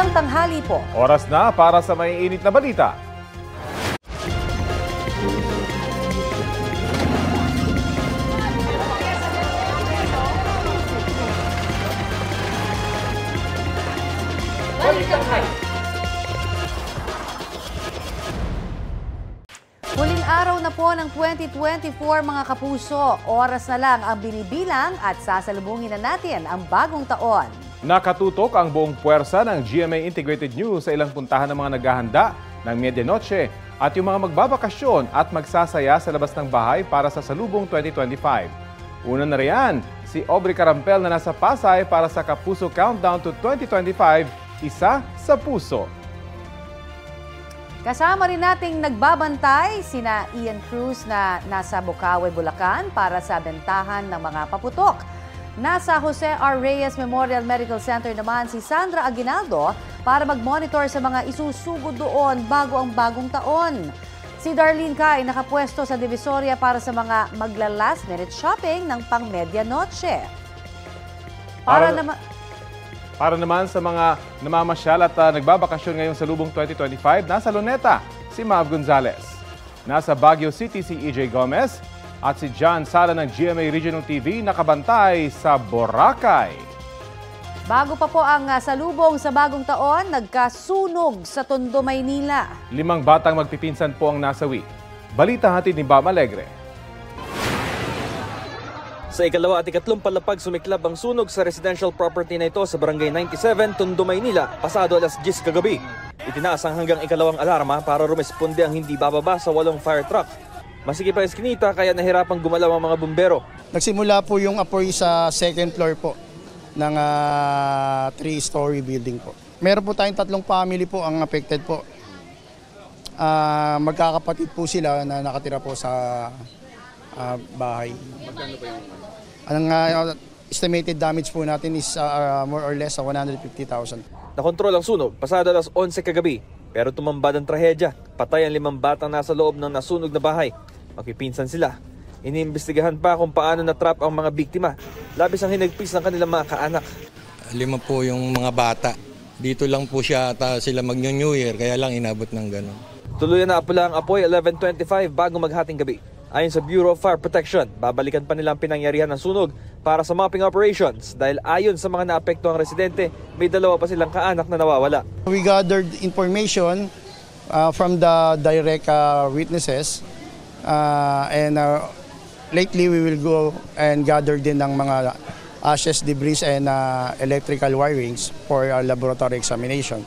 Magandang tanghali po. Oras na para sa may init na balita. Huling araw na po ng 2024 mga kapuso. Oras na lang ang binibilang at sasalubungin na natin ang bagong taon. Nakatutok ang buong puwersa ng GMA Integrated News sa ilang puntahan ng mga naghahanda ng Medianoche at yung mga magbabakasyon at magsasaya sa labas ng bahay para sa Salubong 2025. Una na riyan, si Aubrey Carampel na nasa Pasay para sa Kapuso Countdown to 2025, Isa sa Puso. Kasama rin nating nagbabantay sina Ian Cruz na nasa Bukawe, Bulacan para sa bentahan ng mga paputok. Nasa Jose R. Reyes Memorial Medical Center naman si Sandra Aguinaldo para mag-monitor sa mga isusugod doon bago ang bagong taon. Si Darlene Kai nakapwesto sa Divisoria para sa mga magla-last minute shopping ng pang-medianoche. Para naman sa mga namamasyal at nagbabakasyon ngayong Salubong 2025, nasa Luneta, si Mav Gonzalez. Nasa Baguio City, si EJ Gomez. At si John Sala ng GMA Regional TV nakabantay sa Boracay. Bago pa po ang salubong sa bagong taon, nagkasunog sa Tondo, Maynila. 5 batang magpipinsan po ang nasawi. Balita hatid ni Bam Alegre. Sa ikalawa at ikatlong palapag sumiklab ang sunog sa residential property na ito sa Barangay 97, Tondo, Maynila, pasado alas 10 kagabi. Itinaas ang hanggang ikalawang alarma para rumesponde ang hindi bababa sa 8 fire truck. Masikip ang iskinita kaya nahirapang gumalaw ang mga bumbero. Nagsimula po yung apoy sa second floor po ng 3-story building po. Meron po tayong 3 family po ang affected po. Magkakapatid po sila na nakatira po sa bahay. Magkano ba yung Ang estimated damage po natin is more or less 150,000. Nakontrol ang sunog pasado alas 11 kagabi pero tumambad ang trahedya. Patay ang 5 batang nasa loob ng nasunog na bahay. Magpipinsan sila. Iniimbestigahan pa kung paano natrap ang mga biktima. Labis ang hinagpis ng kanilang mga kaanak. 5 po yung mga bata. Dito lang po siya at sila mag-New Year kaya lang inabot ng gano'n. Tuluyan na apula ang apoy 11:25 bago maghating gabi. Ayon sa Bureau of Fire Protection, babalikan pa nilang pinangyarihan ng sunog para sa mapping operations dahil ayon sa mga naapektuhang residente, may 2 pa silang kaanak na nawawala. We gathered information from the direct witnesses and lately we will go and gather din ng mga ashes, debris and electrical wirings for laboratory examination.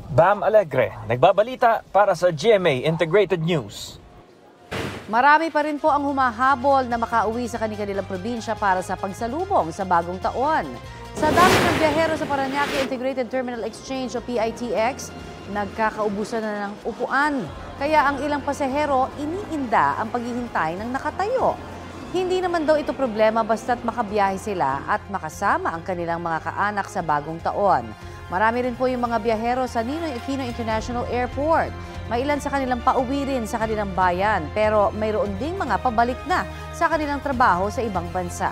Bam Alegre, nagbabalita para sa GMA Integrated News. Marami pa rin po ang humahabol na makauwi sa kanilang probinsya para sa pagsalubong sa bagong taon. Sa dami ng biyahero sa Parañaque Integrated Terminal Exchange o PITX, nagkakaubusan na ng upuan. Kaya ang ilang pasahero iniinda ang paghihintay ng nakatayo. Hindi naman daw ito problema basta't makabiyahe sila at makasama ang kanilang mga kaanak sa bagong taon. Marami rin po yung mga biyahero sa Ninoy Aquino International Airport. May ilan sa kanilang pauwi rin sa kanilang bayan pero mayroon ding mga pabalik na sa kanilang trabaho sa ibang bansa.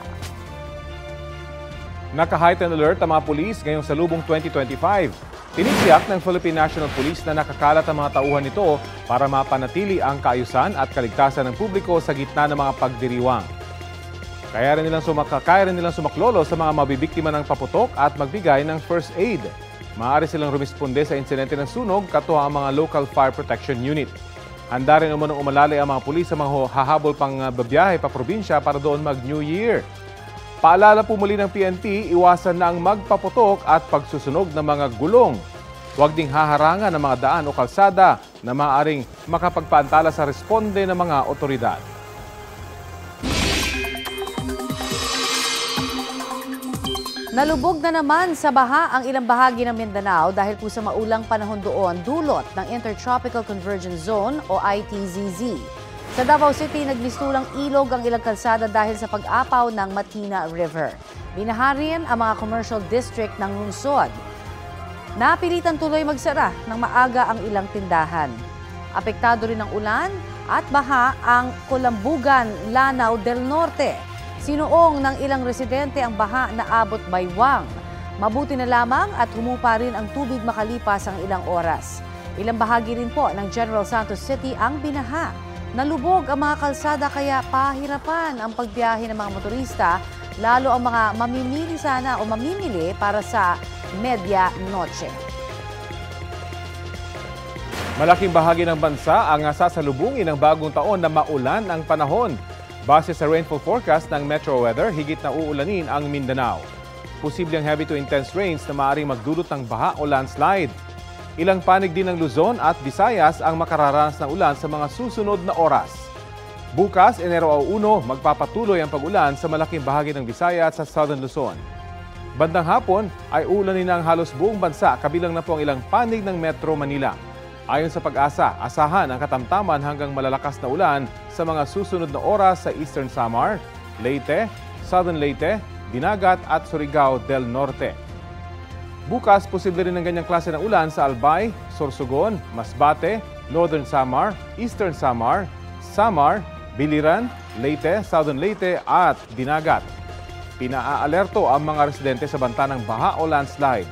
Naka-heightened alert ang mga pulis ngayong Salubong 2025. Tinitiyak ng Philippine National Police na nakakalat ang mga tauhan nito para mapanatili ang kaayusan at kaligtasan ng publiko sa gitna ng mga pagdiriwang. Kaya rin nilang sumaklolo sa mga mabibiktima ng paputok at magbigay ng first aid. Maaari silang rumisponde sa insidente ng sunog katuwa ang mga local fire protection unit. Handa rin umunong umalali ang mga pulis sa mga hahabol pang babiyahe pa probinsya para doon mag-New Year. Paalala po muli ng PNP, iwasan na ang magpaputok at pagsusunog ng mga gulong. Huwag ding haharangan ng mga daan o kalsada na maaaring makapagpaantala sa responde ng mga otoridad. Nalubog na naman sa baha ang ilang bahagi ng Mindanao dahil po sa maulang panahon doon dulot ng Intertropical Convergence Zone o ITZZ. Sa Davao City, nagmistulang ilog ang ilang kalsada dahil sa pag-apaw ng Matina River. Binaha rin ang mga commercial district ng lungsod. Napilitan tuloy magsara ng maaga ang ilang tindahan. Apektado rin ng ulan at baha ang Kulambugan, Lanao del Norte. Sinuong ng ilang residente ang baha na abot baywang. Mabuti na lamang at humupa rin ang tubig makalipas ang ilang oras. Ilang bahagi rin po ng General Santos City ang binaha. Nalubog ang mga kalsada kaya pahirapan ang pagbiyahe ng mga motorista, lalo ang mga mamimili sana o mamimili para sa media noche. Malaking bahagi ng bansa ang sasalubungin ng bagong taon na maulan ang panahon. Base sa rainfall forecast ng Metro Weather, higit na uulanin ang Mindanao. Posibleng heavy to intense rains na maaaring magdulot ng baha o landslide. Ilang panig din ng Luzon at Visayas ang makararanas ng ulan sa mga susunod na oras. Bukas, Enero 1, magpapatuloy ang pag-ulan sa malaking bahagi ng Visayas sa Southern Luzon. Bandang hapon ay ulanin na ang halos buong bansa, kabilang na po ang ilang panig ng Metro Manila. Ayon sa Pag-asa, asahan ang katamtaman hanggang malalakas na ulan sa mga susunod na oras sa Eastern Samar, Leyte, Southern Leyte, Dinagat at Surigao del Norte. Bukas, posible rin ng ganyang klase ng ulan sa Albay, Sorsogon, Masbate, Northern Samar, Eastern Samar, Samar, Biliran, Leyte, Southern Leyte at Dinagat. Pinaa-alerto ang mga residente sa banta ng baha o landslide.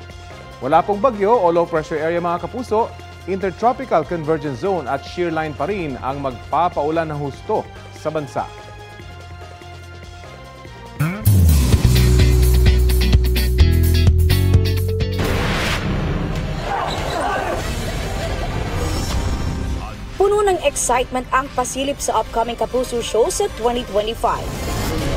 Wala pong bagyo o low pressure area mga kapuso, intertropical convergence zone at shear line pa rin ang magpapaulan ng husto sa bansa. Puno ng excitement ang pasilip sa upcoming Kapuso Show sa 2025.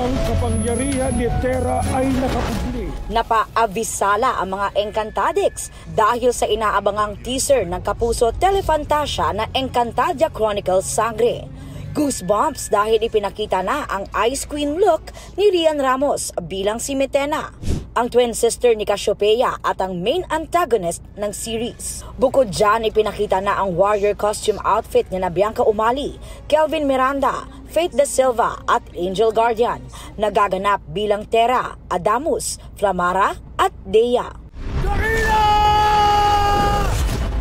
Ang kapangyarihan ni Terra ay nakapugli. Napaavisala ang mga Encantadix dahil sa inaabangang teaser ng Kapuso Telefantasia na Encantadia Chronicles Sangre. Goosebumps dahil ipinakita na ang Ice Queen look ni Rian Ramos bilang si Metena, ang twin sister ni Cassiopeia at ang main antagonist ng series. Bukod dyan, ipinakita na ang warrior costume outfit ni na Bianca Umali, Kelvin Miranda, Faith De Silva at Angel Guardian, nagaganap bilang Terra, Adamus, Flamara at Dea.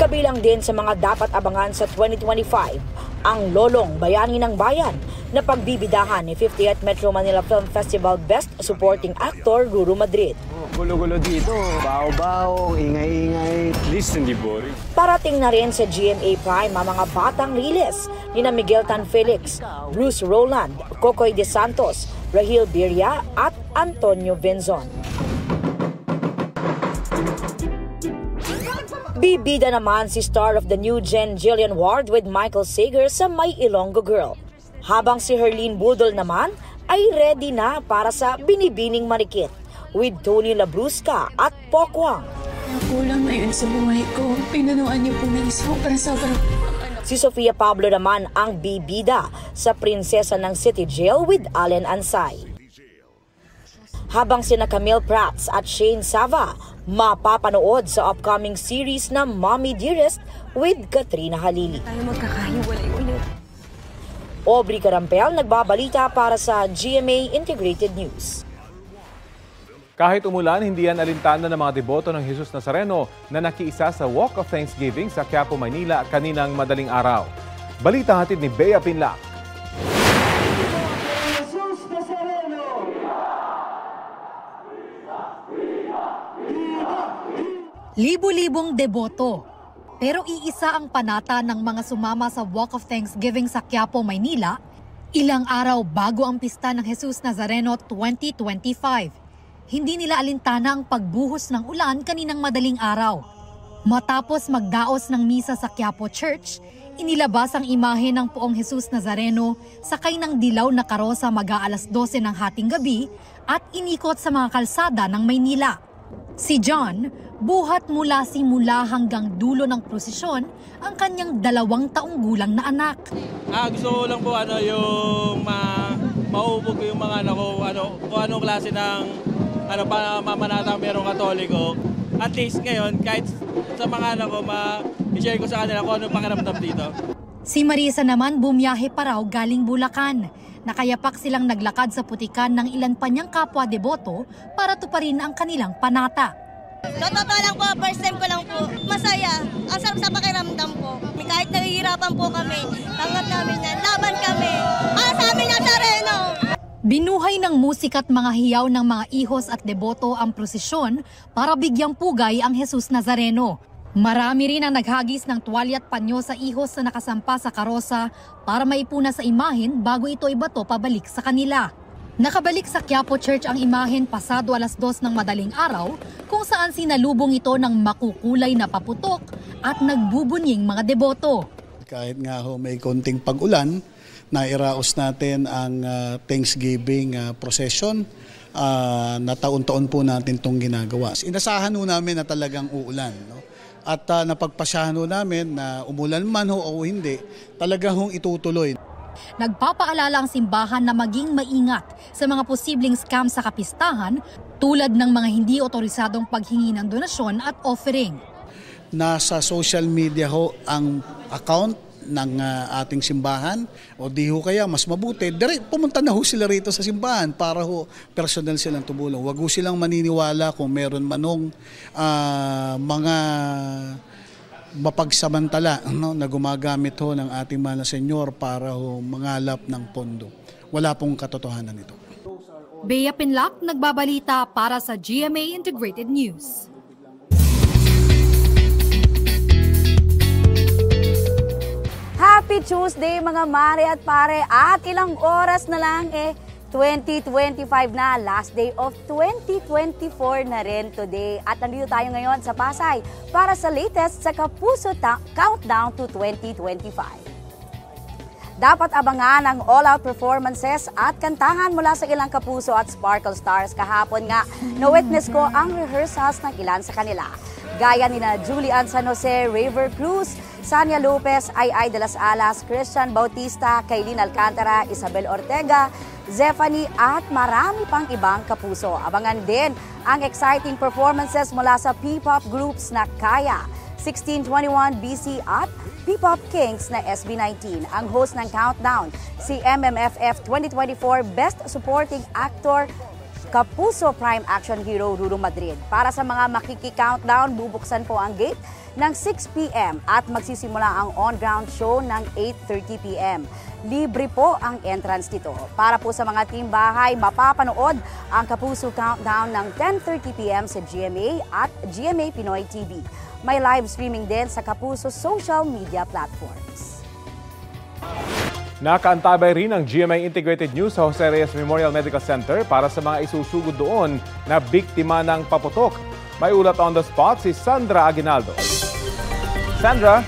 Kabilang din sa mga dapat abangan sa 2025, ang Lolong Bayani ng Bayan na pagbibidahan ni 50th Metro Manila Film Festival Best Supporting Actor Ruru Madrid. Gulo-gulo dito, bao-bao, ingay-ingay. At least hindi boring. Parating na rin sa GMA Prime ang mga batang riles ni na Miguel Tan Felix, Bruce Roland, Cocoy De Santos, Rahil Birria at Antonio Venzon. Bibida naman si star of the new gen Jillian Ward with Michael Sager sa My Ilonggo Girl. Habang si Herlene Budol naman ay ready na para sa Binibining Marikit with Tony Labrusca at Pokwang. Kulang na yun sa buhay ko. Pinanuan niyo po ng sobra-sobra. Si Sofia Pablo naman ang bibida sa Prinsesa ng City Jail with Allen Ansay. Habang sina Camille Prats at Shane Sava mapapanood sa upcoming series na Mommy Dearest with Katrina Halili. Tayo magkakahiwalay ulit. Aubrey Carampel nagbabalita para sa GMA Integrated News. Kahit umulan, hindi yan alintana ng mga deboto ng Jesus Nazareno na nakiisa sa Walk of Thanksgiving sa Quiapo, Maynila kaninang madaling araw. Balita hatid ni Bea Pinlac. Libo-libong deboto. Pero iisa ang panata ng mga sumama sa Walk of Thanksgiving sa Quiapo, Maynila, ilang araw bago ang pista ng Jesus Nazareno 2025. Hindi nila alintana ang pagbuhos ng ulan kaninang madaling araw. Matapos magdaos ng misa sa Quiapo Church, inilabas ang imahe ng Poong Jesus Nazareno sakay ng dilaw na karosa mag-aalas 12 ng hating gabi at inikot sa mga kalsada ng Maynila. Si John, buhat mula simula hanggang dulo ng prosesyon ang kanyang 2 taong gulang na anak. Gusto ko lang po yung maubog ko yung mga anak ko, kung anong klase ng pamamanatang merong Katoliko. At least ngayon, kahit sa mga anak ko, i-share ko sa kanila kung anong pakiramdam dito. Si Marisa naman bumiyahe pa raw galing Bulacan. Nakayapak silang naglakad sa putikan ng ilan pa niyang kapwa deboto para tuparin ang kanilang panata. Totoo lang po, first time ko lang po. Masaya. Ang sarap sa pakiramdam po. Kahit nahihirapan po kami, tanggap namin yan. Laban kami. Sa amin Nazareno! Binuhay ng musika at mga hiyaw ng mga ihos at deboto ang prosesyon para bigyang pugay ang Jesus Nazareno. Marami rin ang naghagis ng tuwalya at panyo sa ihos na nakasampa sa karosa para maipuna sa imahen bago ito ibato pabalik sa kanila. Nakabalik sa Quiapo Church ang imahen pasado 2:00 ng madaling araw kung saan sinalubong ito ng makukulay na paputok at nagbubunying mga deboto. Kahit nga may konting pag-ulan, nairaos natin ang Thanksgiving procession na taon-taon po natin itong ginagawa. Inasahan ho namin na talagang uulan. No? At napagpasyahan ho namin na umulan man ho o hindi, talagang hong itutuloy. Nagpapaalala ang simbahan na maging maingat sa mga posibleng scam sa kapistahan tulad ng mga hindi otorisadong paghingi ng donasyon at offering. Nasa social media ho ang account ng ating simbahan o di ho kaya mas mabuti, pumunta na ho sila rito sa simbahan para ho personal silang tumulong. Huwag ho silang maniniwala kung meron manong mga mapagsamantala na gumagamit ho ng ating mahal na Senyor para ho mangalap ng pondo. Wala pong katotohanan ito. Bea Pinlac, nagbabalita para sa GMA Integrated News. Happy Tuesday mga mare at pare, at ilang oras na lang 2025 na, last day of 2024 na rin today. At nandito tayo ngayon sa Pasay para sa latest sa Kapuso Countdown to 2025. Dapat abangan ang all-out performances at kantahan mula sa ilang kapuso at Sparkle Stars. Kahapon nga, na-witness ko ang rehearsals ng ilan sa kanila. Gaya ni na Julian San Jose, Raver Cruz, Sania Lopez, Ay de las Alas, Christian Bautista, Kaylin Alcantara, Isabel Ortega, Zephanie at marami pang ibang kapuso. Abangan din ang exciting performances mula sa P-pop groups na Kaya, 1621 BC at P-pop Kings na SB19. Ang host ng Countdown, si MMFF 2024 Best Supporting Actor Kapuso Prime Action Hero Ruru Madrid. Para sa mga makiki-countdown, bubuksan po ang gate ng 6 p.m. at magsisimula ang on-ground show ng 8:30 p.m. Libre po ang entrance dito. Para po sa mga team bahay, mapapanood ang Kapuso Countdown ng 10:30 p.m. sa GMA at GMA Pinoy TV. May live streaming din sa Kapuso social media platforms. Nakaantabay rin ang GMA Integrated News sa Jose Reyes Memorial Medical Center para sa mga isusugod doon na biktima ng paputok. May ulat on the spot si Sandra Aguinaldo. Sandra?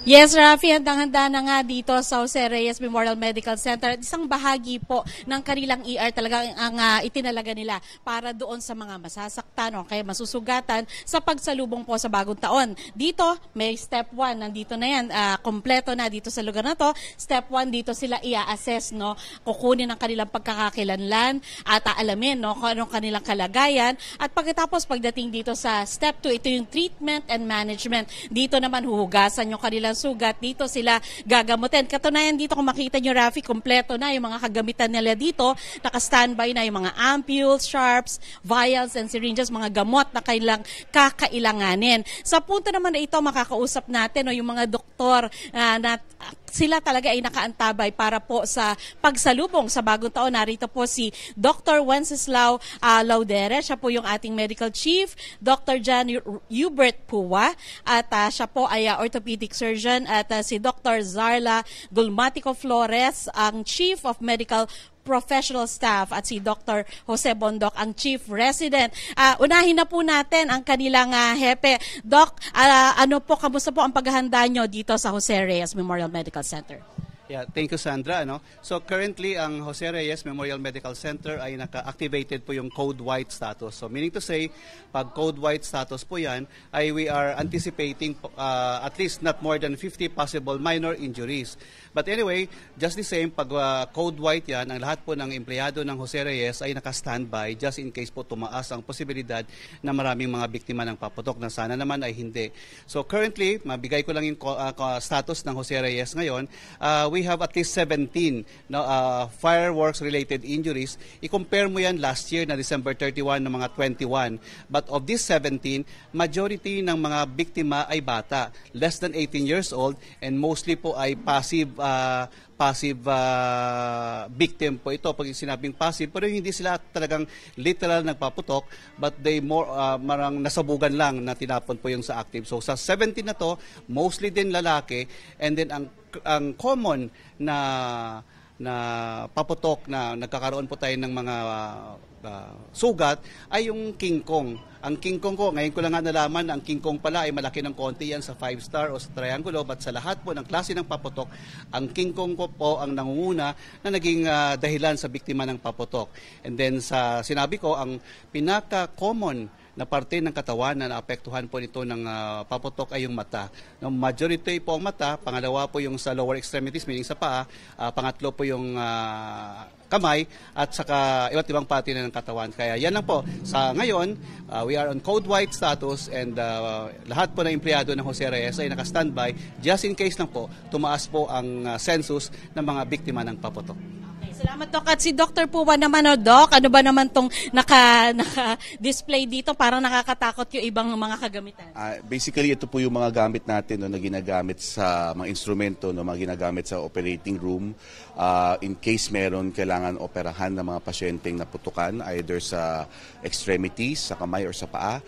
Yes, Rafi, handang-handa na nga dito sa Jose Reyes Memorial Medical Center. Isang bahagi po ng kanilang ER talaga ang itinalaga nila para doon sa mga masasaktan o kaya masusugatan sa pagsalubong po sa bagong taon. Dito, may step 1. Nandito na yan. Kompleto na dito sa lugar na to. Step 1, dito sila i-assess, no? Kukunin ang kanilang pagkakakilanlan at aalamin, no, kung anong kanilang kalagayan. At pagkatapos, pagdating dito sa step 2, ito yung treatment and management. Dito naman huhugasan yung kanilang sugat, dito sila gagamutin. Katunayan dito, kung makita nyo, Rafi, kompleto na yung mga kagamitan nila dito. Naka-standby na yung mga ampules, sharps, vials, and syringes, mga gamot na kailang kakailanganin. Sa punto naman na ito, makakausap natin yung mga doktor na sila talaga ay nakaantabay para po sa pagsalubong sa bagong taon. Narito po si Dr. Wenceslao Laudere, siya po yung ating medical chief, Dr. John Hubert Puwa, at siya po ay orthopedic surgeon, at si Dr. Zarla Gulmatico Flores, ang Chief of Medical Professional Staff, at si Dr. Jose Bondok, ang Chief Resident. Unahin na po natin ang kanilang hepe. Doc, kamusta po ang paghahanda nyo dito sa Jose Reyes Memorial Medical Center? Yeah, thank you, Sandra. So currently, ang Jose Reyes Memorial Medical Center ay naka-activated po yung Code White status. So meaning to say, pag Code White status po yan, ay we are anticipating at least not more than 50 possible minor injuries. But anyway, just the same, pag Code White yan, ang lahat po ng empleyado ng Jose Reyes ay naka-standby just in case po tumaas ang posibilidad na maraming mga biktima ng paputok, na sana naman ay hindi. So currently, mabigay ko lang yung status ng Jose Reyes ngayon. We we have at least 17 fireworks-related injuries. I-compare mo yan last year na December 31 ng mga 21. But of these 17, majority ng mga biktima ay bata, less than 18 years old, and mostly po ay passive victim po ito pag sinabing passive, pero hindi sila talagang literal nagpaputok, but they marang nasabugan lang na tinapon po yung sa active. So sa 17 na to, mostly din lalaki, and then ang common na paputok na nagkakaroon po tayo ng mga sugat ay yung King Kong. Ang King Kong ko, ngayon ko lang nga nalaman, ang King Kong pala ay malaki ng konti yan sa 5-star o sa triangulo, but sa lahat po ng klase ng paputok, ang King Kong ko po ang nangunguna na naging dahilan sa biktima ng paputok. And then sa sinabi ko, ang pinaka-common na parte ng katawan na naapektuhan po nito ng paputok ay yung mata. No, majority po ang mata, pangalawa po yung sa lower extremities, meaning sa paa, pangatlo po yung kamay, at saka iba't ibang parte na ng katawan. Kaya yan lang po. Sa ngayon, we are on code white status, and lahat po ng empleyado ng Jose Reyes ay naka-standby just in case lang po tumaas po ang census ng mga biktima ng paputok. Salamat, Doc. At si Dr. Puwa naman, Doc, ano ba naman itong naka-display dito? Parang nakakatakot yung ibang mga kagamitan. Basically, ito po yung mga gamit natin na ginagamit sa mga instrumento, mga ginagamit sa operating room. In case meron kailangan operahan ng mga pasyenteng naputukan, either sa extremities, sa kamay or sa paa.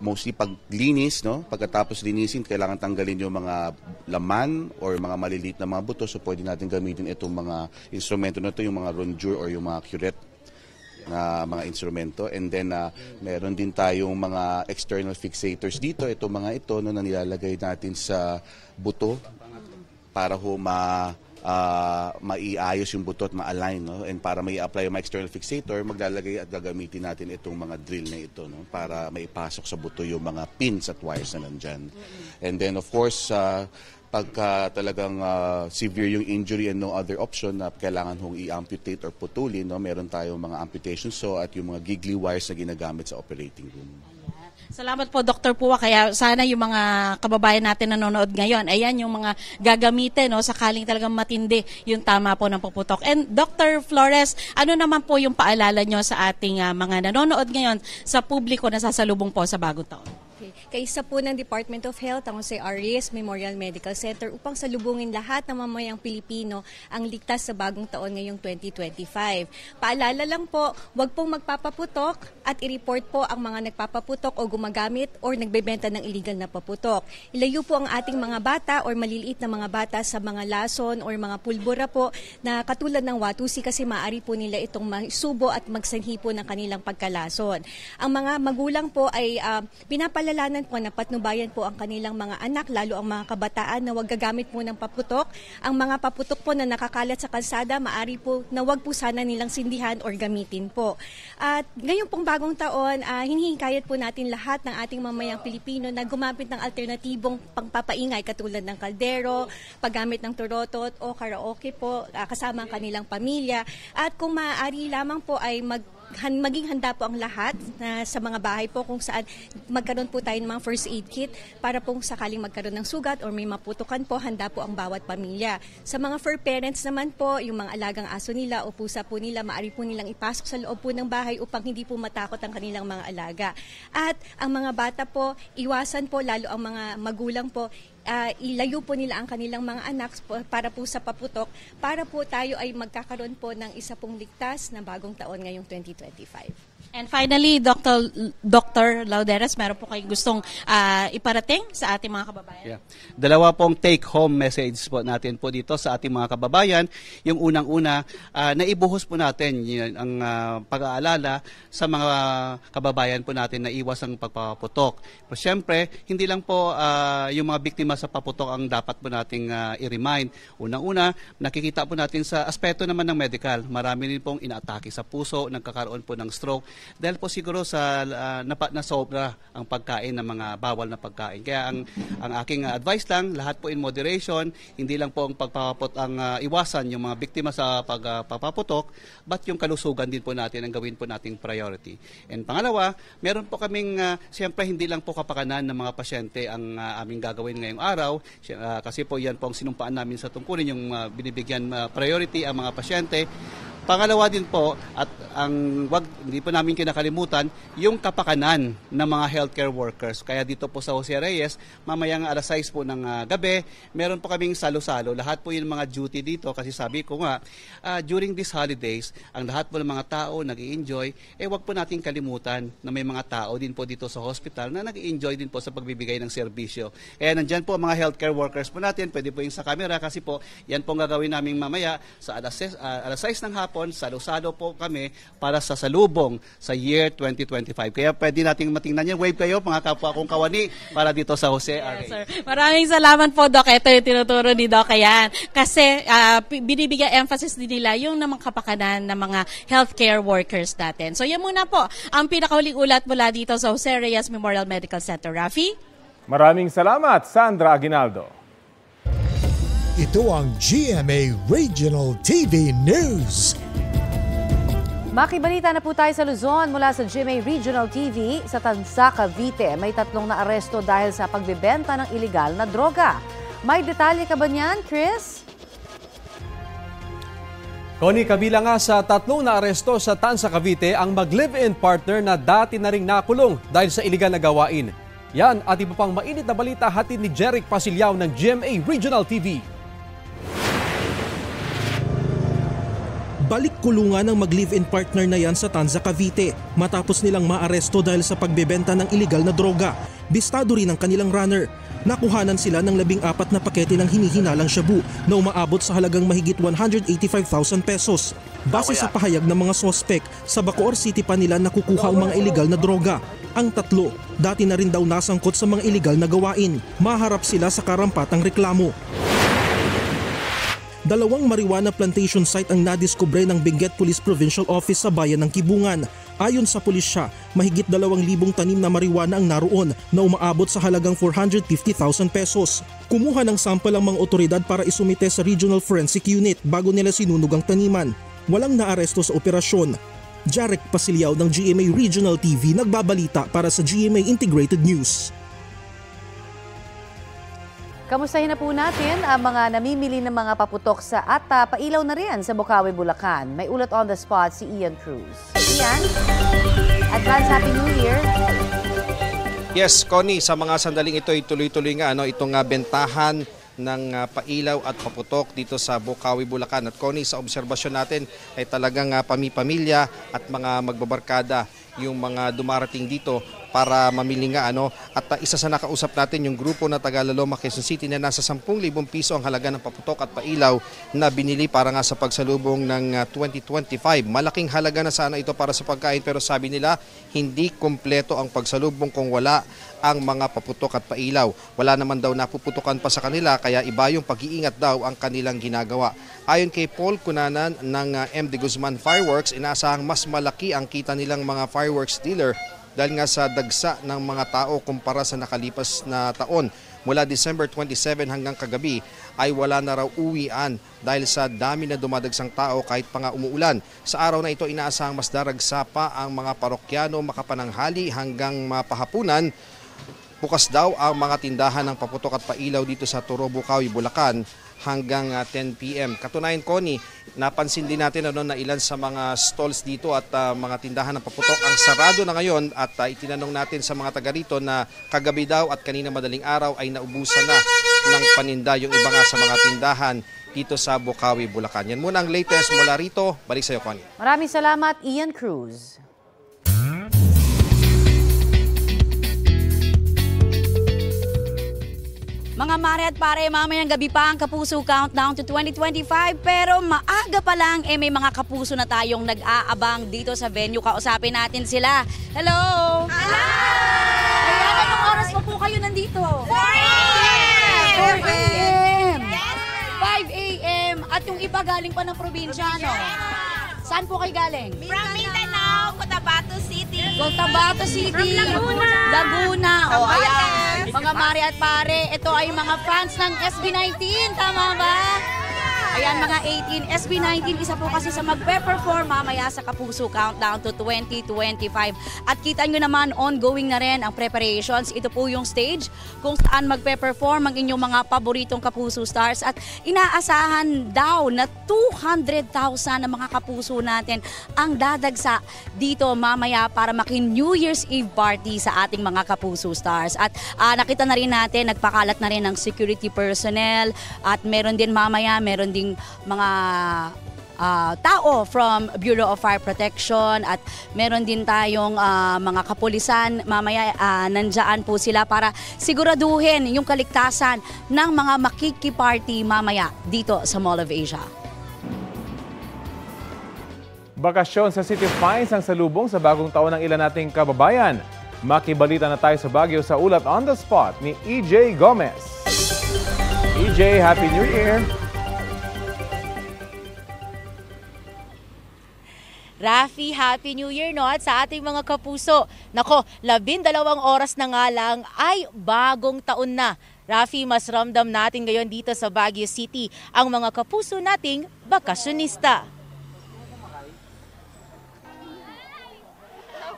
Mostly paglinis, pagkatapos linisin, kailangan tanggalin yung mga laman or mga maliliit na mga buto. So pwede natin gamitin itong mga instrumento na ito, yung mga rondure or yung mga curette na mga instrumento. And then meron din tayong mga external fixators dito. Ito mga ito na nilalagay natin sa buto para maiayos yung buto at ma-align. And para mai-apply yung mga external fixator, maglalagay at gagamitin natin itong mga drill na ito para maipasok sa buto yung mga pins at wires na nandyan. And then of course, pagka talagang severe yung injury and no other option na kailangan hong i-amputate or putulin, meron tayong mga amputation saw at yung mga giggly wires na ginagamit sa operating room. Salamat po, Dr. Puwa. Kaya sana yung mga kababayan natin nanonood ngayon, ayan yung mga gagamitin, sakaling talagang matindi yung tama po ng puputok. And Dr. Flores, ano naman po yung paalala nyo sa ating mga nanonood ngayon sa publiko na sasalubong po sa bagong taon? Kaisa po ng Department of Health ang Jose Reyes Memorial Medical Center upang salubungin lahat ng mamayang Pilipino ang ligtas sa bagong taon ngayong 2025. Paalala lang po, huwag pong magpapaputok at i-report po ang mga nagpapaputok o gumagamit o nagbebenta ng illegal na paputok. Ilayo po ang ating mga bata o maliliit na mga bata sa mga lason o mga pulbura po na katulad ng watusi kasi maaari po nila itong masubo at magsanhi po ng kanilang pagkalason. Ang mga magulang po ay pinapalalanan po na patnubayan po ang kanilang mga anak, lalo ang mga kabataan na huwag gagamit po ng paputok. Ang mga paputok po na nakakalat sa kalsada, maaari po na huwag po sana nilang sindihan or gamitin po. At ngayong pong bagong taon, hinihikayat po natin lahat ng ating mamayang Pilipino na gumamit ng alternatibong pangpapaingay katulad ng kaldero, paggamit ng turotot o karaoke po kasama ang kanilang pamilya. At kung maaari lamang po ay maging handa po ang lahat sa mga bahay po kung saan magkaroon po tayo ng mga first aid kit para po sakaling magkaroon ng sugat or may maputukan po, handa po ang bawat pamilya. Sa mga fur parents naman po, yung mga alagang aso nila o pusa po nila, maaari po nilang ipasok sa loob po ng bahay upang hindi po matakot ang kanilang mga alaga. At ang mga bata po, iwasan po, lalo ang mga magulang po, ilayo po nila ang kanilang mga anak para po sa paputok, para po tayo ay magkakaroon po ng isa pong ligtas na bagong taon ngayong 2025. And finally, Dr. Lauderes, meron po kayong gustong iparating sa ating mga kababayan? Yeah. Dalawa pong take-home message po natin po dito sa ating mga kababayan. Yung unang-una, naibuhos po natin ang pag-aalala sa mga kababayan po natin na iwas ang pagpapaputok. Pero siyempre, hindi lang po yung mga biktima sa paputok ang dapat po nating i-remind. Unang-una, nakikita po natin sa aspeto naman ng medical. Marami rin pong inaatake sa puso, nagkakaroon po ng stroke. dahil po siguro sa nasobra ang pagkain ng mga bawal na pagkain. Kaya ang aking advice lang, lahat po in moderation, hindi lang po ang pagpapapot ang iwasan yung mga biktima sa pagpapaputok, but yung kalusugan din po natin ang gawin po nating priority. And pangalawa, meron po kaming, siyempre hindi lang po kapakanan ng mga pasyente ang aming gagawin ngayong araw, kasi po yan po ang sinumpaan namin sa tungkulin, yung binibigyan priority ang mga pasyente. Pangalawa din po, at hindi po namin kinakalimutan, yung kapakanan ng mga healthcare workers. Kaya dito po sa Jose Reyes, mamayang alas 6 po ng gabi, meron po kaming salo-salo. Lahat po yung mga duty dito, kasi sabi ko nga, during these holidays, ang lahat po ng mga tao nag-i-enjoy, wag po natin kalimutan na may mga tao din po dito sa hospital na nag-i-enjoy din po sa pagbibigay ng serbisyo. Kaya nandyan po mga healthcare workers po natin, pwede po yung sa camera, kasi po yan po ang gagawin namin mamaya sa alas 6 ng hapon. Salo-salo po kami para sa salubong sa year 2025. Kaya pwede nating matingnan yan. Wave kayo, mga kapwa kong kawani, para dito sa Jose R.A. Sir. Maraming salamat po, Doc. Ito yung tinuturo ni Doc yan. Kasi binibigyan emphasis din nila yung namang kapakanan ng mga healthcare workers natin. So yan muna po ang pinakahuling ulat mula dito sa Jose Reyes Memorial Medical Center. Rafi? Maraming salamat, Sandra Aguinaldo. Ito ang GMA Regional TV News. Makibalita na po tayo sa Luzon mula sa GMA Regional TV. Sa Tansa, Cavite, may 3 na aresto dahil sa pagbebenta ng ilegal na droga. May detalye ka ba niyan, Chris? Connie, kabilang nga sa 3 na aresto sa Tansa, Cavite ang mag-live-in partner na dati na ring nakulong dahil sa ilegal na gawain. Yan at iba pang mainit na balita hatid ni Jeric Pasilyao ng GMA Regional TV. Balik kulungan ng mag-live-in partner na yan sa Tanza, Cavite matapos nilang maaresto dahil sa pagbebenta ng ilegal na droga. Bistado rin ang kanilang runner. Nakuhanan sila ng 14 na pakete ng hinihinalang shabu na umaabot sa halagang mahigit 185,000 pesos. Base sa pahayag ng mga sospek, sa Bacoor City pa nila nakukuha ang mga ilegal na droga. Ang 3, dati na rin daw nasangkot sa mga ilegal na gawain. Maharap sila sa karampatang reklamo. 2 marijuana plantation site ang nadiskubre ng Benguet Police Provincial Office sa bayan ng Kibungan. Ayon sa pulisya, mahigit 2,000 tanim na marijuana ang naroon na umaabot sa halagang 450,000 pesos. Kumuha ng sample ang mga otoridad para isumite sa Regional Forensic Unit bago nila sinunog ang taniman. Walang naaresto sa operasyon. Jeric Pasilyao ng GMA Regional TV nagbabalita para sa GMA Integrated News. Kamustahin na po natin ang mga namimili ng mga paputok sa at pailaw na rin sa Bocaue, Bulacan. May ulat on the spot si Ian Cruz. Ian, advance Happy New Year! Yes, Connie, sa mga sandaling ito, tuloy-tuloy nga itong bentahan ng pailaw at paputok dito sa Bocaue, Bulacan. At Connie, sa obserbasyon natin ay talagang pamilya at mga magbabarkada yung mga dumarating dito para mamili nga at isa sa nakausap natin yung grupo na Tagaloma, Quezon City na nasa 10,000 piso ang halaga ng paputok at pailaw na binili para nga sa pagsalubong ng 2025. Malaking halaga na sana ito para sa pagkain pero sabi nila hindi kompleto ang pagsalubong kung wala ang mga paputok at pailaw. Wala naman daw napuputukan pa sa kanila kaya iba yung pag-iingat daw ang kanilang ginagawa. Ayon kay Paul Cunanan ng MD Guzman Fireworks, inaasahang mas malaki ang kita nilang mga fireworks dealer dahil nga sa dagsa ng mga tao kumpara sa nakalipas na taon. Mula December 27 hanggang kagabi ay wala na raw uwian dahil sa dami na dumadagsang tao kahit pa nga umuulan. Sa araw na ito inaasahang mas daragsa pa ang mga parokyano makapananghali hanggang mapahapunan. Bukas daw ang mga tindahan ng paputok at pailaw dito sa Turo, Bocaue, Bulacan hanggang 10 p.m. Katunayan, Connie, napansin din natin na ilan sa mga stalls dito at mga tindahan ng paputok ang sarado na ngayon at itinanong natin sa mga taga rito na kagabi daw at kanina madaling araw ay naubusan na ng paninda yung iba nga sa mga tindahan dito sa Bocaue, Bulacan. Yan muna ang latest mula rito. Balik sa iyo, Connie. Maraming salamat, Ian Cruz. Mga mare at pare, mamayang gabi pa ang Kapuso Countdown to 2025 pero maaga pa lang may mga kapuso na tayong nag-aabang dito sa venue. Kausapin natin sila. Hello! Hello! Ayan, anong oras pa po kayo nandito? 4 a.m. 5 a.m. At yung iba galing pa ng probinsya, no? Saan po kayo galing? From Mindanao, Cotabato. Cotabato City. Cotabato City. From Laguna. O, ayan. Mga mare at pare, ito ay mga fans ng SB19. Tama ba? Ayan, mga 18. SB19, isa po kasi sa magpe-perform mamaya sa Kapuso Countdown to 2025. At kita nyo naman, ongoing na rin ang preparations. Ito po yung stage kung saan magpe-perform ang inyong mga paboritong Kapuso stars. At inaasahan daw na 200,000 na mga Kapuso natin ang dadagsa dito mamaya para New Year's Eve party sa ating mga Kapuso stars. At nakita na rin natin, nagpakalat na rin ng security personnel. At meron din mamaya, meron din mga tao from Bureau of Fire Protection at meron din tayong mga kapulisan. Mamaya nandyan po sila para siguraduhin yung kaligtasan ng mga makikiparty mamaya dito sa Mall of Asia. Bakasyon sa City of Pines ang salubong sa bagong taon ng ilan nating kababayan. Makibalita na tayo sa Baguio sa ulat on the spot ni EJ Gomez. EJ, Happy New Year! Rafi, Happy New Year, no? At sa ating mga kapuso, nako, 12 oras na nga lang ay bagong taon na. Rafi, mas ramdam natin ngayon dito sa Baguio City ang mga kapuso nating bakasyonista.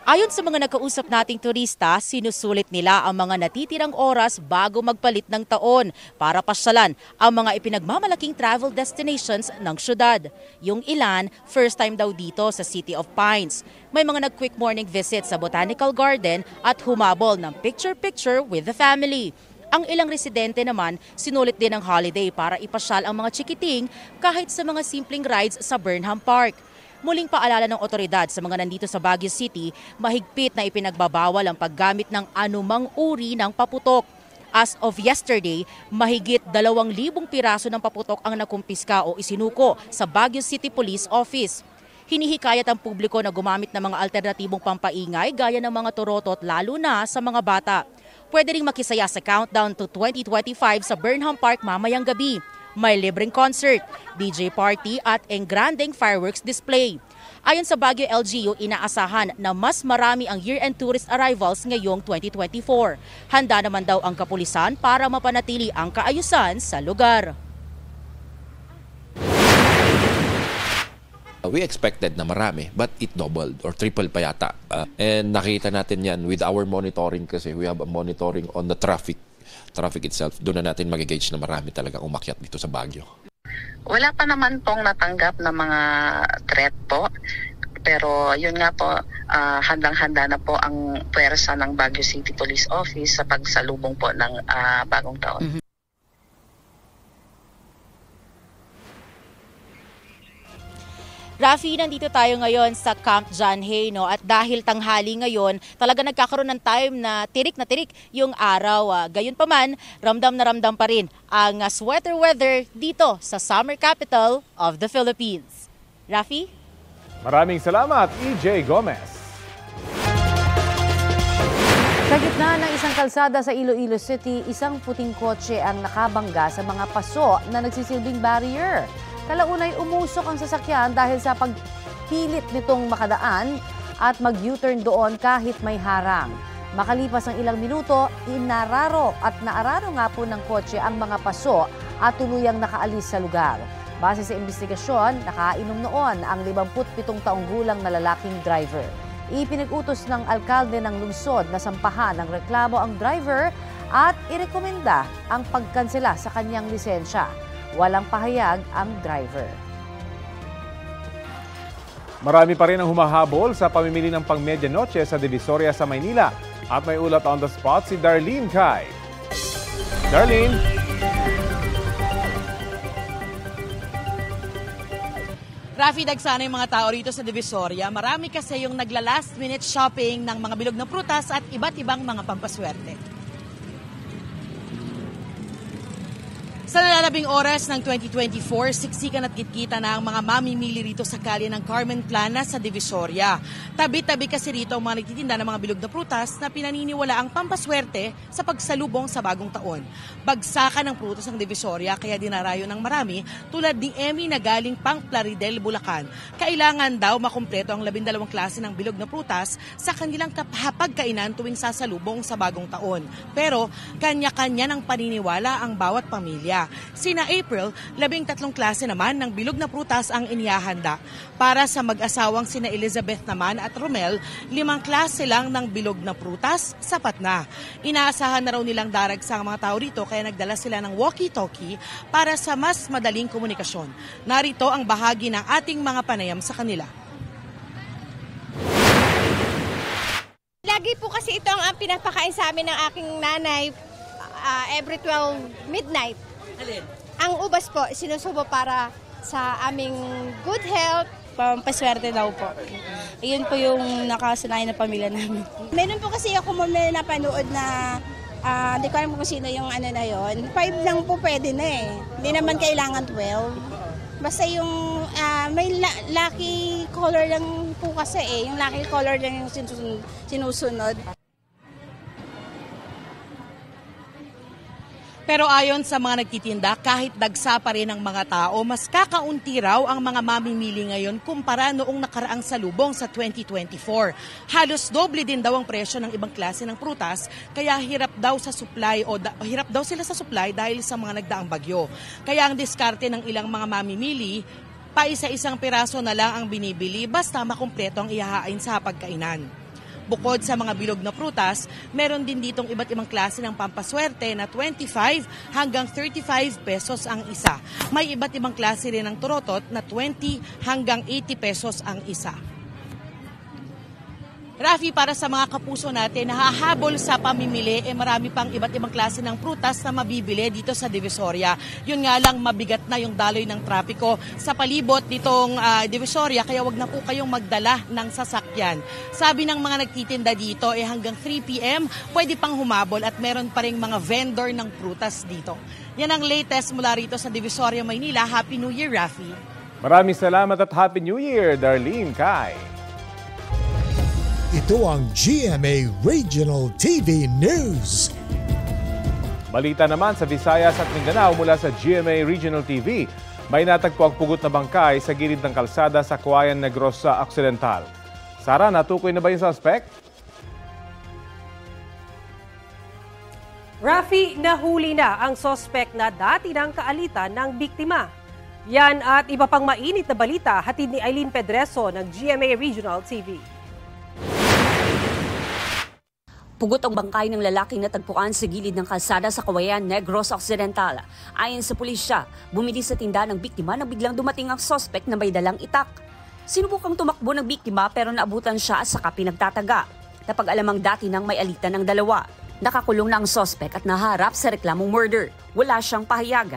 Ayon sa mga nakausap nating turista, sinusulit nila ang mga natitirang oras bago magpalit ng taon para pasyalan ang mga ipinagmamalaking travel destinations ng syudad. Yung ilan, first time daw dito sa City of Pines. May mga nag-quick morning visit sa Botanical Garden at humabol ng picture-picture with the family. Ang ilang residente naman, sinulit din ang holiday para ipasyal ang mga chikiting kahit sa mga simpleng rides sa Burnham Park. Muling paalala ng otoridad sa mga nandito sa Baguio City, mahigpit na ipinagbabawal ang paggamit ng anumang uri ng paputok. As of yesterday, mahigit 2,000 piraso ng paputok ang nakumpiska o isinuko sa Baguio City Police Office. Hinihikayat ang publiko na gumamit ng mga alternatibong pampaingay gaya ng mga torotot lalo na sa mga bata. Pwede ring makisaya sa countdown to 2025 sa Burnham Park mamayang gabi. May libreng concert, DJ party at engrandeng fireworks display. Ayon sa Baguio LGU, inaasahan na mas marami ang year-end tourist arrivals ngayong 2024. Handa naman daw ang kapulisan para mapanatili ang kaayusan sa lugar. We expected na marami, but it doubled or tripled pa yata. And nakita natin yan with our monitoring kasi we have a monitoring on the traffic itself. Doon na natin mag-gauge na marami talaga umakyat dito sa Baguio. Wala pa naman pong natanggap na mga threat po. Pero yun nga po, handang-handa na po ang puwersa ng Baguio City Police Office sa pagsalubong po ng bagong taon. Rafi, nandito tayo ngayon sa Camp John Hay, no? At dahil tanghali ngayon, talaga nagkakaroon ng time na tirik yung araw. Gayunpaman, ramdam na ramdam pa rin ang sweater weather dito sa summer capital of the Philippines. Rafi? Maraming salamat, EJ Gomez. Sa gitna ng isang kalsada sa Iloilo City, isang puting kotse ang nakabangga sa mga paso na nagsisilbing barrier. Kalaunay umusok ang sasakyan dahil sa pagpilit nitong makadaan at mag-U-turn doon kahit may harang. Makalipas ang ilang minuto, naararo nga po ng kotse ang mga paso at tuluyang nakaalis sa lugar. Base sa investigasyon, nakainom noon ang 57 taong gulang na lalaking driver. Ipinag-utos ng alkalde ng lungsod na sampahan ng reklamo ang driver at irekomenda ang pagkansela sa kanyang lisensya. Walang pahayag ang driver. Marami pa rin ang humahabol sa pamimili ng pang-medianoche sa Divisoria sa Maynila. At may ulat on the spot si Darlene Kai. Darlene? Rafi, dagsana yung mga tao rito sa Divisoria. Marami kasi yung nagla-last minute shopping ng mga bilog na prutas at iba't ibang mga pampaswerte. Sa nalalabing oras ng 2024, siksikan at kitkita na ang mga mamimili rito sa kalye ng Carmen Plana sa Divisoria. Tabi-tabi kasi rito ang mga nagtitinda ng mga bilog na prutas na pinaniniwala ang pampaswerte sa pagsalubong sa bagong taon. Bagsakan ng prutas ng Divisoria kaya dinarayo ng marami tulad ni Emmy na galing pang Plaridel, Bulacan. Kailangan daw makumpleto ang 12 klase ng bilog na prutas sa kanilang kapagkainan tuwing sasalubong sa bagong taon. Pero kanya-kanya ng paniniwala ang bawat pamilya. Sina April, 13 klase naman ng bilog na prutas ang inihahanda. Para sa mag-asawang sina Elizabeth naman at Romel, 5 klase lang ng bilog na prutas, sapat na. Inaasahan na raw nilang daragsa ang mga tao rito kaya nagdala sila ng walkie-talkie para sa mas madaling komunikasyon. Narito ang bahagi ng ating mga panayam sa kanila. Lagi po kasi ito ang pinapakain sa amin ng aking nanay every 12 midnight. Alin? Ang ubas po, sinusubo para sa aming good health. Pampaswerte daw po. Iyon po yung nakasanayan ng pamilya namin. Meron po kasi ako napanood na, hindi ko alam kung sino yung ano na yon. 5 lang po pwede na eh. Hindi naman kailangan 12. Basta yung may lucky color lang po kasi eh. Yung lucky color lang yung sinusunod. Pero ayon sa mga nagtitinda, kahit dagsa pa rin ang mga tao, mas kakaunti raw ang mga mamimili ngayon kumpara noong nakaraang salubong sa 2024. Halos doble din daw ang presyo ng ibang klase ng prutas, kaya hirap daw sila sa supply dahil sa mga nagdaang bagyo. Kaya ang diskarte ng ilang mga mamimili, paisa-isang piraso na lang ang binibili basta makumpleto ang ihahain sa pagkainan. Bukod sa mga bilog na prutas, meron din ditong iba't ibang klase ng pampaswerte na 25 hanggang 35 pesos ang isa. May iba't ibang klase rin ng turotot na 20 hanggang 80 pesos ang isa. Rafi, para sa mga kapuso natin, nahahabol sa pamimili, marami pang iba't ibang klase ng prutas na mabibili dito sa Divisoria. Yun nga lang, mabigat na yung daloy ng trapiko sa palibot nitong Divisoria, kaya wag na po kayong magdala ng sasakyan. Sabi ng mga nagtitinda dito, hanggang 3 p.m. pwede pang humabol at meron pa ring mga vendor ng prutas dito. Yan ang latest mula rito sa Divisoria, Maynila. Happy New Year, Rafi. Maraming salamat at Happy New Year, Darlene, Kai. Ito ang GMA Regional TV News. Balita naman sa Visayas at Mindanao mula sa GMA Regional TV. May natagpo ang pugot na bangkay sa gilid ng kalsada sa Cauayan Negros Occidental. Sara, natukoy na ba yung suspect? Rafi, nahuli na ang suspect na dati ng kaalitan ng biktima. Yan at iba pang mainit na balita hatid ni Eileen Pedreso ng GMA Regional TV. Pugot ang bangkay ng lalaking natagpuan sa gilid ng kalsada sa Cauayan Negros Occidental. Ayon sa pulisya, bumili sa tindahan ng biktima nang biglang dumating ang suspect na may dalang itak. Sinubukang tumakbo ng biktima pero naabutan siya at saka pinagtataga. Napag-alamang dati nang may alitan ng dalawa. Nakakulong na ang suspect at naharap sa reklamong murder. Wala siyang pahayag.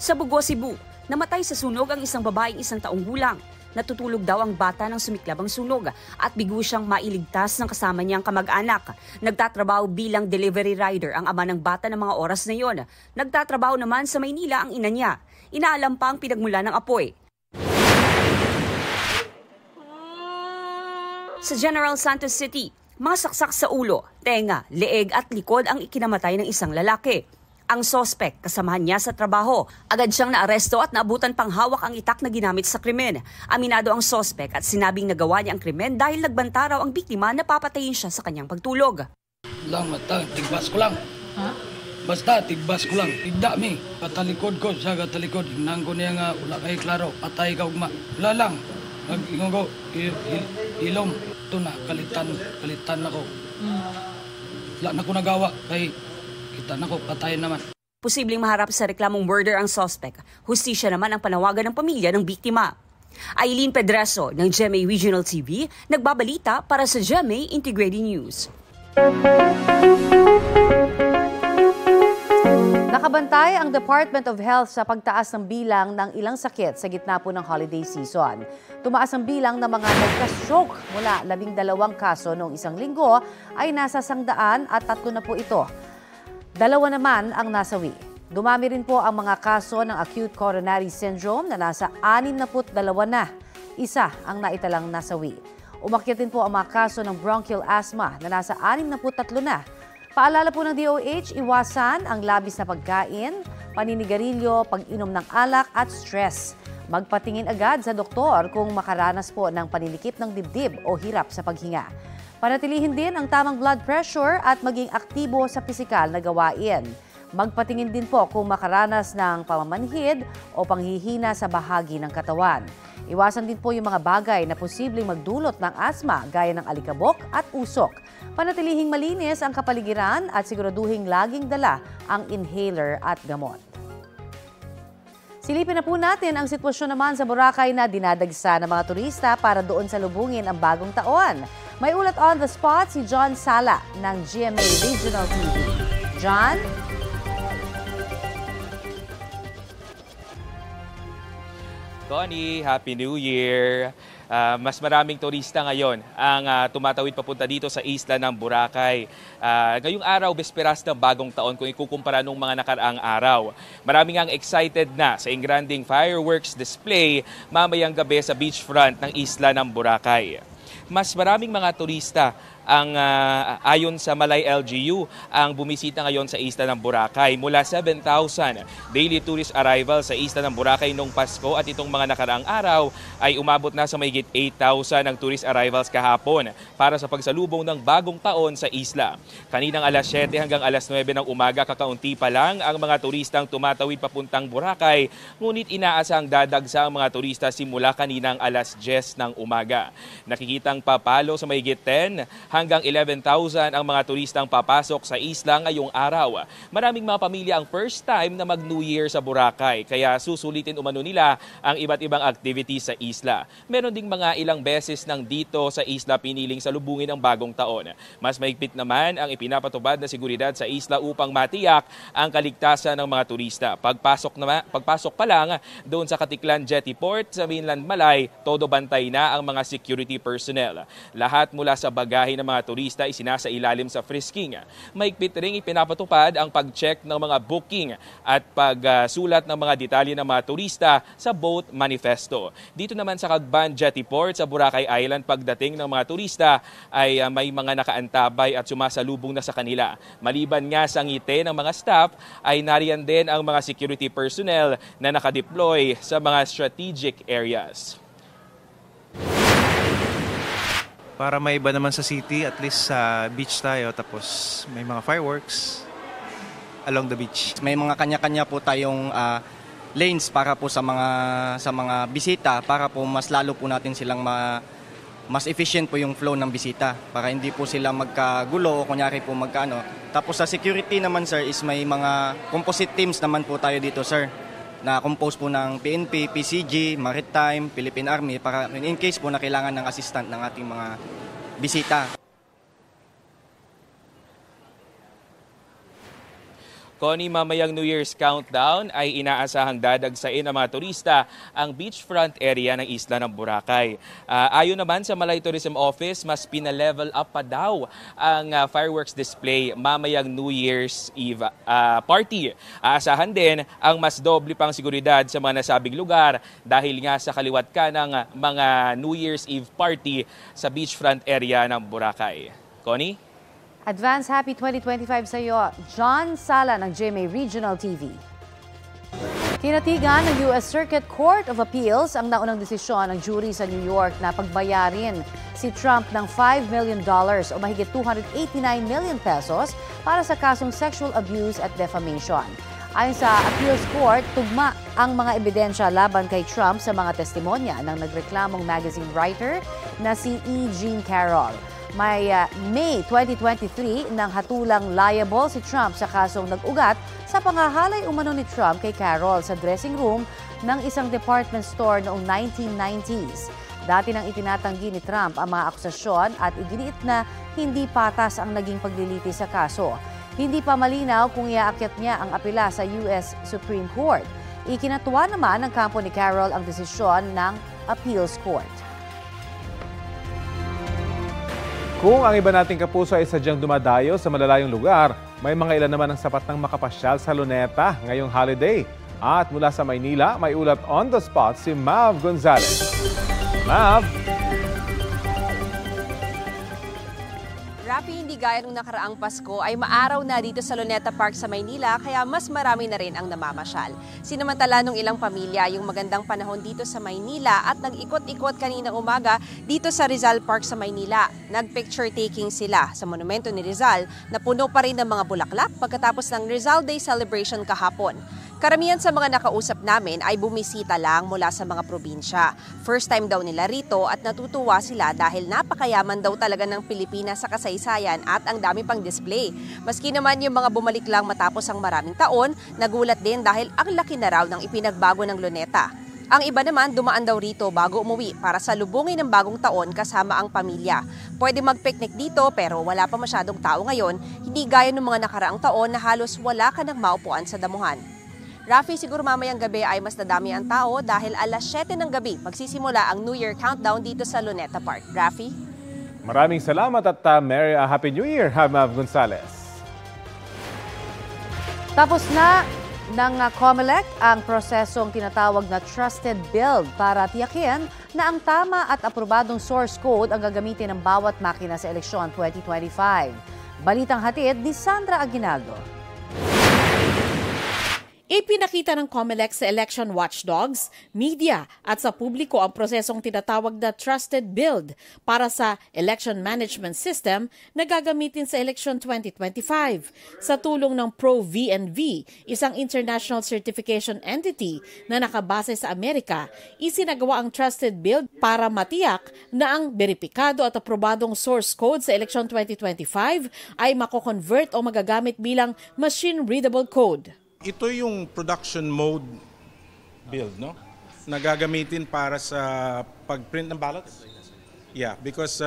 Sa Bugo, Cebu, namatay sa sunog ang isang babaeng 1 taong gulang. Natutulog daw ang bata nang sumiklab ang sunog at bigo siyang mailigtas ng kasama niyang kamag-anak. Nagtatrabaho bilang delivery rider ang ama ng bata ng mga oras na iyon. Nagtatrabaho naman sa Maynila ang ina niya. Inaalam pa ang pinagmula ng apoy. Sa General Santos City, masaksak sa ulo, tenga, leeg at likod ang ikinamatay ng isang lalaki. Ang sospek, kasamahan niya sa trabaho. Agad siyang naaresto at naabutan pang hawak ang itak na ginamit sa krimen. Aminado ang sospek at sinabing nagawa niya ang krimen dahil nagbanta raw ang biktima na papatayin siya sa kanyang pagtulog. Tigbas ko lang. Ha? Basta, tigbas ko lang. Tigda mi. Patalikod ko, sa katalikod. Hinang ko niya nga, wala kayo klaro. Patay ka ugma. Wala lang. Nag-ingon ko, ilom. Ito na, kalitan ako. Wala na ko nagawa kay kita na ko, patayin naman. Posibleng maharap sa reklamong murder ang suspect. Hustisya naman ang panawagan ng pamilya ng biktima. Eileen Pedreso ng GMA Regional TV, nagbabalita para sa GMA Integrated News. Nakabantay ang Department of Health sa pagtaas ng bilang ng ilang sakit sa gitna po ng holiday season. Tumaas ang bilang ng mga nagka-stroke mula 12 kaso noong isang linggo ay nasa 103 na po ito. 2 naman ang nasawi. Dumami rin po ang mga kaso ng acute coronary syndrome na nasa 62 na. Isa ang naitalang nasawi. Umakyat din po ang mga kaso ng bronchial asthma na nasa 63 na. Paalala po ng DOH, iwasan ang labis na pagkain, paninigarilyo, pag-inom ng alak at stress. Magpatingin agad sa doktor kung makaranas po ng paninikip ng dibdib o hirap sa paghinga. Panatilihin din ang tamang blood pressure at maging aktibo sa pisikal na gawain. Magpatingin din po kung makaranas ng pamamanhid o panghihina sa bahagi ng katawan. Iwasan din po yung mga bagay na posibleng magdulot ng asma gaya ng alikabok at usok. Panatilihing malinis ang kapaligiran at siguraduhing laging dala ang inhaler at gamot. Silipin na po natin ang sitwasyon naman sa Boracay na dinadagsa ng mga turista para doon salubungin ang bagong taon. May ulat on the spot si John Sala ng GMA Regional TV. John? Connie, Happy New Year! Mas maraming turista ngayon ang tumatawid papunta dito sa isla ng Boracay. Ngayong araw, besperas ng bagong taon kung ikukumpara nung mga nakaraang araw. Maraming ang excited na sa engranding fireworks display mamayang gabi sa beachfront ng isla ng Boracay. Mas maraming mga turista ang ayon sa Malay LGU ang bumisita ngayon sa isla ng Boracay. Mula 7,000 daily tourist arrivals sa isla ng Boracay noong Pasko at itong mga nakaraang araw ay umabot na sa mahigit 8,000 ang tourist arrivals kahapon para sa pagsalubong ng bagong taon sa isla. Kaninang alas 7 hanggang alas 9 ng umaga kakaunti pa lang ang mga turistang tumatawid papuntang Boracay, ngunit inaasang dadagsa ang mga turista simula kaninang alas 10 ng umaga. Nakikitang papalo sa mahigit 10 hanggang 11,000 ang mga turistang papasok sa isla ngayong araw. Maraming mga pamilya ang first time na mag-New Year sa Boracay, kaya susulitin umano nila ang iba't ibang activities sa isla. Meron ding mga ilang beses nang dito sa isla piniling salubungin ang bagong taon. Mas mahigpit naman ang ipinapatubad na seguridad sa isla upang matiyak ang kaligtasan ng mga turista. Pagpasok pa lang doon sa Katiklan Jetty Port sa mainland Malay, todo bantay na ang mga security personnel. Lahat mula sa bagahe ng mga turista isinasailalim sa frisking. Mahigpit ring ipinapatupad ang pag-check ng mga booking at pagsulat ng mga detalye ng mga turista sa boat manifesto. Dito naman sa Cagban Jetty Port sa Boracay Island, pagdating ng mga turista ay may mga nakaantabay at sumasalubong na sa kanila. Maliban nga sa ngiti ng mga staff ay nariyan din ang mga security personnel na nakadeploy sa mga strategic areas. Para may iba naman sa city, at least sa beach tayo, tapos may mga fireworks along the beach. May mga kanya-kanya po tayong lanes para po sa mga bisita, para po mas lalo po natin silang mas efficient po yung flow ng bisita, para hindi po sila magkagulo o kunyari po magkaano. Tapos sa security naman sir is may mga composite teams naman po tayo dito sir, na compose po ng PNP, PCG, Maritime, Philippine Army para in case po na kailangan ng assistant ng ating mga bisita. Connie, mamayang New Year's countdown ay inaasahang dadagsain ng mga turista ang beachfront area ng isla ng Boracay. Ayon naman sa Malay Tourism Office, mas pinalevel up pa daw ang fireworks display mamayang New Year's Eve party. Aasahan din ang mas doble pang seguridad sa mga nasabing lugar dahil nga sa kaliwat ka ng mga New Year's Eve party sa beachfront area ng Boracay. Connie? Advance Happy 2025 sa iyo, John Sala ng GMA Regional TV. Tinatigan ng U.S. Circuit Court of Appeals ang naunang desisyon ng jury sa New York na pagbayarin si Trump ng $5 million o mahigit 289 million pesos para sa kasong sexual abuse at defamation. Ayon sa Appeals Court, tugma ang mga ebidensya laban kay Trump sa mga testimonya ng nagreklamong magazine writer na si E. Jean Carroll. May May 2023 nang hatulang liable si Trump sa kasong nag-ugat sa pangahalay umano ni Trump kay Carroll sa dressing room ng isang department store noong 1990s. Dati nang itinatanggi ni Trump ang mga akusasyon at iginiit na hindi patas ang naging paglilitis sa kaso. Hindi pa malinaw kung iaakyat niya ang apela sa US Supreme Court. Ikinatuwa naman ng kampo ni Carroll ang desisyon ng Appeals Court. Kung ang iba nating kapuso ay sadyang dumadayo sa malalayong lugar, may mga ilan naman ang sapat ng makapasyal sa Luneta ngayong holiday. At mula sa Maynila, may ulat on the spot si Mav Gonzalez. Mav! Rapi, hindi gaya nung nakaraang Pasko ay maaraw na dito sa Luneta Park sa Maynila kaya mas marami na rin ang namamasyal. Sinamantala nung ilang pamilya yung magandang panahon dito sa Maynila at nag-ikot-ikot kaninang umaga dito sa Rizal Park sa Maynila. Nag-picture taking sila sa monumento ni Rizal na puno pa rin ng mga bulaklak pagkatapos ng Rizal Day celebration kahapon. Karamihan sa mga nakausap namin ay bumisita lang mula sa mga probinsya. First time daw nila rito at natutuwa sila dahil napakayaman daw talaga ng Pilipinas sa kasaysayan at ang dami pang display. Maski naman yung mga bumalik lang matapos ang maraming taon, nagulat din dahil ang laki na raw ng ipinagbago ng Luneta. Ang iba naman dumaan daw rito bago umuwi para sa lubungin ng bagong taon kasama ang pamilya. Pwede mag-picnic dito pero wala pa masyadong tao ngayon, hindi gaya ng mga nakaraang taon na halos wala ka ng maupuan sa damuhan. Rafi, siguro mamayang gabi ay mas nadami ang tao dahil alas 7 ng gabi magsisimula ang New Year countdown dito sa Luneta Park. Rafi? Maraming salamat at Merry Happy New Year, Mav Gonzalez. Tapos na ng COMELEC ang prosesong tinatawag na Trusted Build para tiyakin na ang tama at aprobadong source code ang gagamitin ng bawat makina sa eleksyon 2025. Balitang hatid ni Sandra Aguinaldo. Ipinakita ng COMELEC sa election watchdogs, media at sa publiko ang prosesong tinatawag na Trusted Build para sa election management system na gagamitin sa election 2025. Sa tulong ng Pro-VNV, isang international certification entity na nakabase sa Amerika, isinagawa ang Trusted Build para matiyak na ang beripikado at aprobadong source code sa election 2025 ay mako-convert o magagamit bilang machine-readable code. Ito yung production mode build, no? Na gagamitin para sa pag-print ng ballots. Yeah, because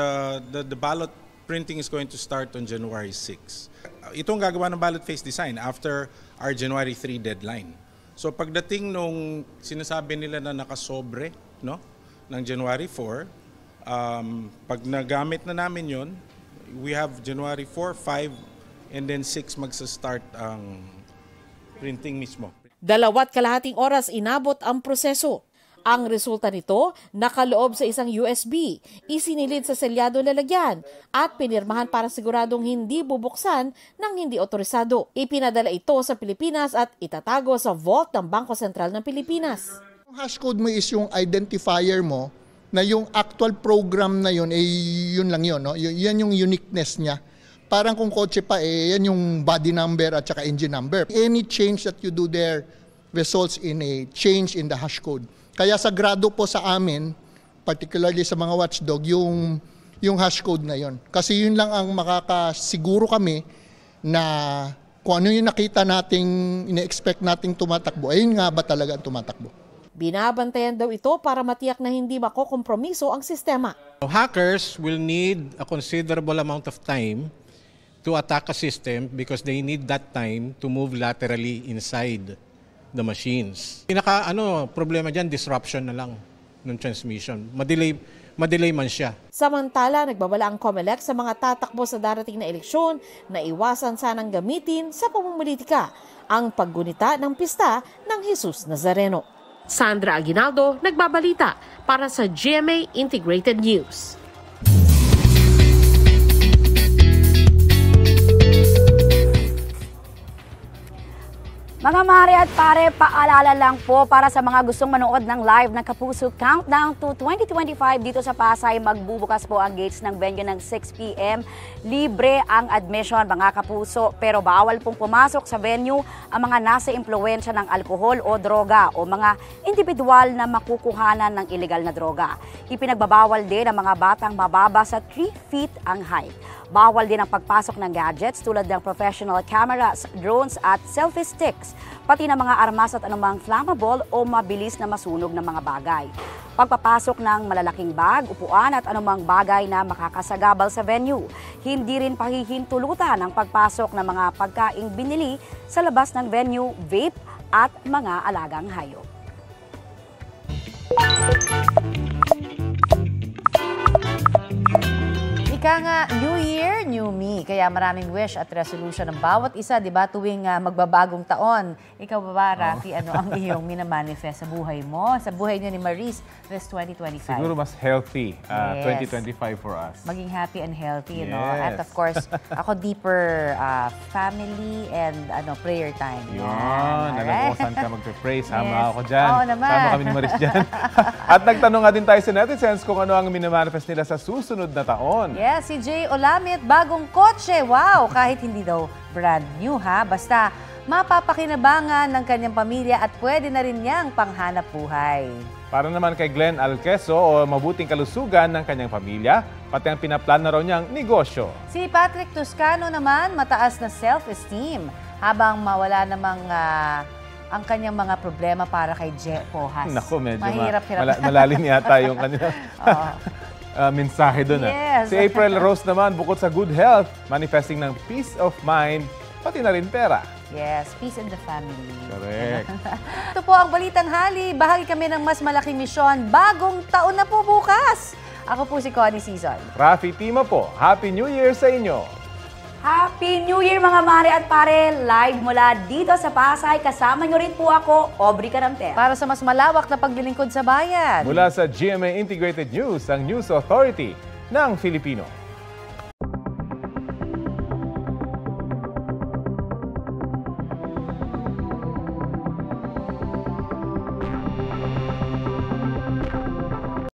the ballot printing is going to start on January 6. Itong gagawa ng ballot face design after our January 3 deadline. So pagdating nung sinasabi nila na nakasobre, no? Ng January 4, pag nagamit na namin yon, we have January 4, 5, and then 6 magsa-start ang printing mismo. 2.5 oras inabot ang proseso. Ang resulta nito, nakaloob sa isang USB, isinilid sa selyado lalagyan at pinirmahan para siguradong hindi bubuksan ng hindi otorisado. Ipinadala ito sa Pilipinas at itatago sa vault ng Bangko Sentral ng Pilipinas. Ang hashcode mo is yung identifier mo na yung actual program na yun, yun lang yun. No? Yan yung uniqueness niya. Parang kung kotse pa, yan yung body number at saka engine number. Any change that you do there results in a change in the hash code. Kaya sagrado po sa amin, particularly sa mga watchdog, yung hash code na yon. Kasi yun lang ang makakasiguro kami na kung ano yung nakita nating, ina-expect nating tumatakbo, ayun nga ba talaga ang tumatakbo. Binabantayan daw ito para matiyak na hindi makokompromiso ang sistema. Hackers will need a considerable amount of time to attack a system because they need that time to move laterally inside the machines. Problema dyan, disruption na lang ng transmission. Madelay man siya. Samantala, nagbabala ang COMELEC sa mga tatakbo sa darating na eleksyon na iwasan sanang gamitin sa pamumulitika ang paggunita ng pista ng Jesus Nazareno. Sandra Aguinaldo, nagbabalita para sa GMA Integrated News. Mga mare at pare, paalala lang po para sa mga gustong manood ng live ng Kapuso Countdown to 2025 dito sa Pasay, magbubukas po ang gates ng venue ng 6 p.m. Libre ang admission mga kapuso, pero bawal pong pumasok sa venue ang mga nasa impluwensya ng alkohol o droga o mga individual na makukuhanan ng illegal na droga. Ipinagbabawal din ang mga batang mababa sa 3 feet ang height. Bawal din ang pagpasok ng gadgets tulad ng professional cameras, drones at selfie sticks, pati ng mga armas at anumang flammable o mabilis na masunog na mga bagay. Pagpapasok ng malalaking bag, upuan at anumang bagay na makakasagabal sa venue. Hindi rin pahihintulutan ang pagpasok ng mga pagkaing binili sa labas ng venue, vape at mga alagang hayop. Ika nga, New Year, New Me. Kaya maraming wish at resolution ng bawat isa, di ba, tuwing magbabagong taon. Ikaw ba, Rafi, ano ang iyong minamanifest sa buhay mo? Sa buhay niyo ni Maris this 2025? Siguro mas healthy, Yes. 2025 for us. Maging happy and healthy, Yes. no? At of course, ako deeper family and prayer time. Yun, Yan. alam ko saan ka magpe-pray. Sama ako dyan. Oo naman. Sama kami ni Maris dyan. At nagtanong nga din tayo sa netizens kung ano ang minamanifest nila sa susunod na taon. Yes, si Jay Olamit, bagong kotse. Wow, kahit hindi daw brand new ha. Basta mapapakinabangan ng kanyang pamilya at pwede na rin niyang panghanap buhay. Para naman kay Glenn Alqueso, o mabuting kalusugan ng kanyang pamilya, pati ang pinaplan na raw niyang negosyo. Si Patrick Toscano naman, mataas na self-esteem habang mawala namang ang kanyang mga problema para kay Je Pohas. Naku, medyo mahirap-hirap. malalim yata yung kanyang mensahe doon. Yes. Si April Rose naman, bukod sa good health, manifesting ng peace of mind, pati na rin pera. Yes, peace in the family. Correct. Ito po ang Balitang Hali. Bahagi kami ng mas malaking misyon. Bagong taon na po bukas. Ako po si Connie Season. Rafi Tima po, Happy New Year sa inyo. Happy New Year mga mare at pare! Live mula dito sa Pasay. Kasama nyo rin po ako, Aubrey Caramter. Para sa mas malawak na paglilingkod sa bayan. Mula sa GMA Integrated News, ang News Authority ng Filipino.